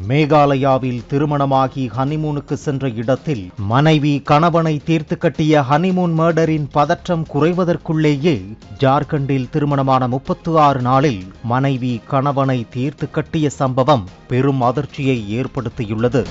மேகாலயாவில் திருமணமாகி ஹனிமூனுக்கு சென்ற இடத்தில் மனைவி கணவனை தீர்த்து கட்டிய ஹனிமூன் மர்டரின் பதற்றம் குறைவதற்குள்ளேயே ஜார்க்கண்டில் திருமணமான 36 நாளில் மனைவி கணவனை தீர்த்து கட்டிய சம்பவம் பெரும் அதிர்ச்சியை ஏற்படுத்தியுள்ளது.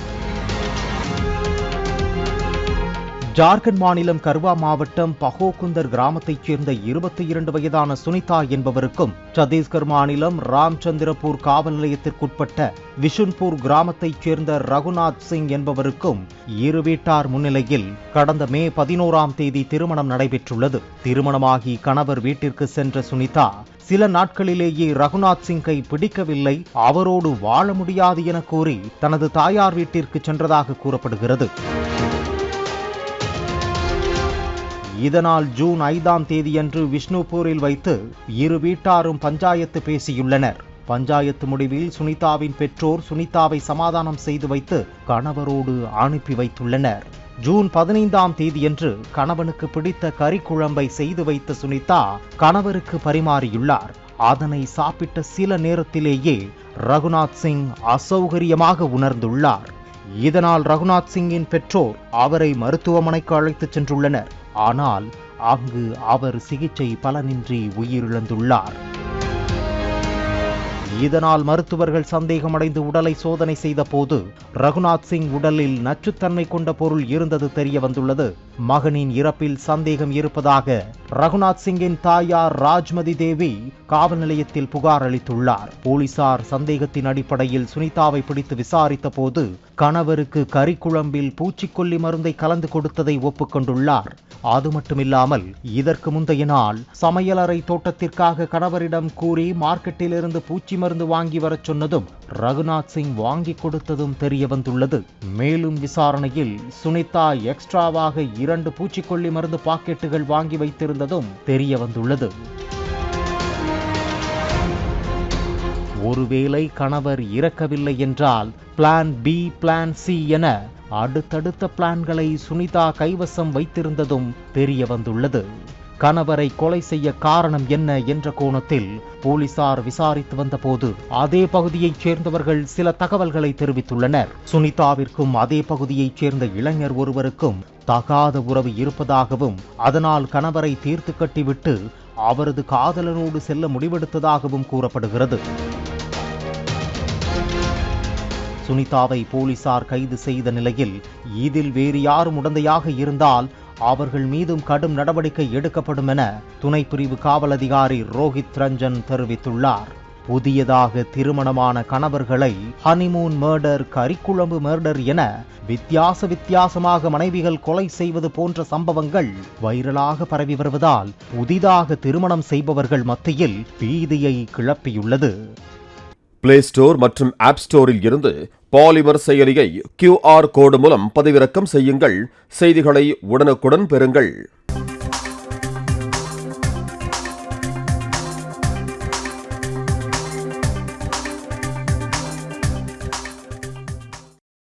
ஜார்க்கண்ட் மாநிலம் கர்வா மாவட்டம் பஹோகுந்தர் கிராமத்தைச் சேர்ந்த 22 வயதான சுனிதா என்பவருக்கும், சத்தீஸ்கர் மாநிலம் ராம்சந்திரபூர் காவல் நிலையத்திற்குட்பட்ட விஷுன்பூர் கிராமத்தைச் சேர்ந்த ரகுநாத் சிங் என்பவருக்கும் இரு வீட்டார் முன்னிலையில் கடந்த மே 11ஆம் தேதி திருமணம் நடைபெற்றுள்ளது. திருமணமாகி கணவர் வீட்டிற்கு சென்ற சுனிதா சில நாட்களிலேயே ரகுநாத் சிங்கை பிடிக்கவில்லை, அவரோடு வாழ முடியாது என கூறி தனது தாயார் வீட்டிற்கு சென்றதாக கூறப்படுகிறது. இதனால் ஜூன் 5ஆம் தேதியன்று விஷ்ணுபூரில் வைத்து இரு வீட்டாரும் பஞ்சாயத்து பேசியுள்ளனர். பஞ்சாயத்து முடிவில் சுனிதாவின் பெற்றோர் சுனிதாவை சமாதானம் செய்து வைத்து கணவரோடு அனுப்பி வைத்துள்ளனர். ஜூன் 15ஆம் தேதியன்று கணவனுக்கு பிடித்த கறிக்குழம்பை செய்து வைத்த சுனிதா கணவருக்கு பரிமாறியுள்ளார். அதனை சாப்பிட்ட சில நேரத்திலேயே ரகுநாத் சிங் அசௌகரியமாக உணர்ந்துள்ளார். இதனால் ரகுநாத் சிங்கின் பெற்றோர் அவரை மருத்துவமனைக்கு அழைத்துச் சென்றுள்ளனர். ஆனால் அங்கு அவர் சிகிச்சை பலனின்றி உயிரிழந்துள்ளார். இதனால் மருத்துவர்கள் சந்தேகமடைந்து உடலை சோதனை செய்த போது ரகுநாத் சிங் உடலில் நச்சுத்தன்மை கொண்ட பொருள் இருந்தது தெரிய வந்துள்ளது. மகனின் இறப்பில் சந்தேகம் இருப்பதாக ரகுநாத் சிங்கின் தாயார் ராஜ்மதி தேவி காவல் நிலையத்தில் புகார் அளித்துள்ளார். போலீசார் சந்தேகத்தின் அடிப்படையில் சுனிதாவை பிடித்து விசாரித்த போது கணவருக்கு கறிக்குழம்பில் பூச்சிக்கொல்லி மருந்தை கலந்து கொடுத்ததை ஒப்புக்கொண்டுள்ளார். அது மட்டுமில்லாமல் இதற்கு முந்தைய நாள் சமையலறை தோட்டத்திற்காக கணவரிடம் கூறி மார்க்கெட்டில் இருந்து பூச்சி மருந்து வாங்கி வரச் சொன்னதும் ரகுநாத் சிங் வாங்கி கொடுத்ததும் தெரிய வந்துள்ளது. மேலும் விசாரணையில் சுனிதா எக்ஸ்ட்ராவாக 2 பூச்சிக்கொல்லி மருந்து பாக்கெட்டுகள் வாங்கி வைத்திருந்ததும் தெரிய வந்துள்ளது. ஒருவேளை கணவர் இறக்கவில்லை என்றால் பிளான் பி, பிளான் சி என அடுத்தடுத்த பிளான்களை சுனிதா கைவசம் வைத்திருந்ததும் தெரிய வந்துள்ளது. கணவரை கொலை செய்ய காரணம் என்ன என்ற கோணத்தில் போலீசார் விசாரித்து வந்த போது அதே பகுதியைச் சேர்ந்தவர்கள் சில தகவல்களை தெரிவித்துள்ளனர். சுனிதாவிற்கும் அதே பகுதியைச் சேர்ந்த இளைஞர் ஒருவருக்கும் தகாத உறவு இருப்பதாகவும் அதனால் கணவரை தீர்த்து கட்டிவிட்டு அவரது காதலனோடு செல்ல முடிவெடுத்ததாகவும் கூறப்படுகிறது. சுனிதாவை போலீசார் கைது செய்த நிலையில் இதில் வேறு யாரும் உடந்தையாக இருந்தால் அவர்கள் மீதும் கடும் நடவடிக்கை எடுக்கப்படும் என துணை பிரிவு காவல் அதிகாரி ரோஹித் ரஞ்சன் தெரிவித்துள்ளார். புதியதாக திருமணமான கணவர்களை ஹனிமூன் மர்டர், கறிக்குழம்பு மர்டர் என வித்தியாசமாக மனைவிகள் கொலை செய்வது போன்ற சம்பவங்கள் வைரலாக பரவி வருவதால் புதிதாக திருமணம் செய்பவர்கள் மத்தியில் பீதியை கிளப்பியுள்ளது. பிளே ஸ்டோர் மற்றும் ஆப் ஸ்டோரில் இருந்து பாலிமர் செயலியை QR கோடு மூலம் பதிவிறக்கம் செய்யுங்கள். செய்திகளை உடனுக்குடன் பெறுங்கள்.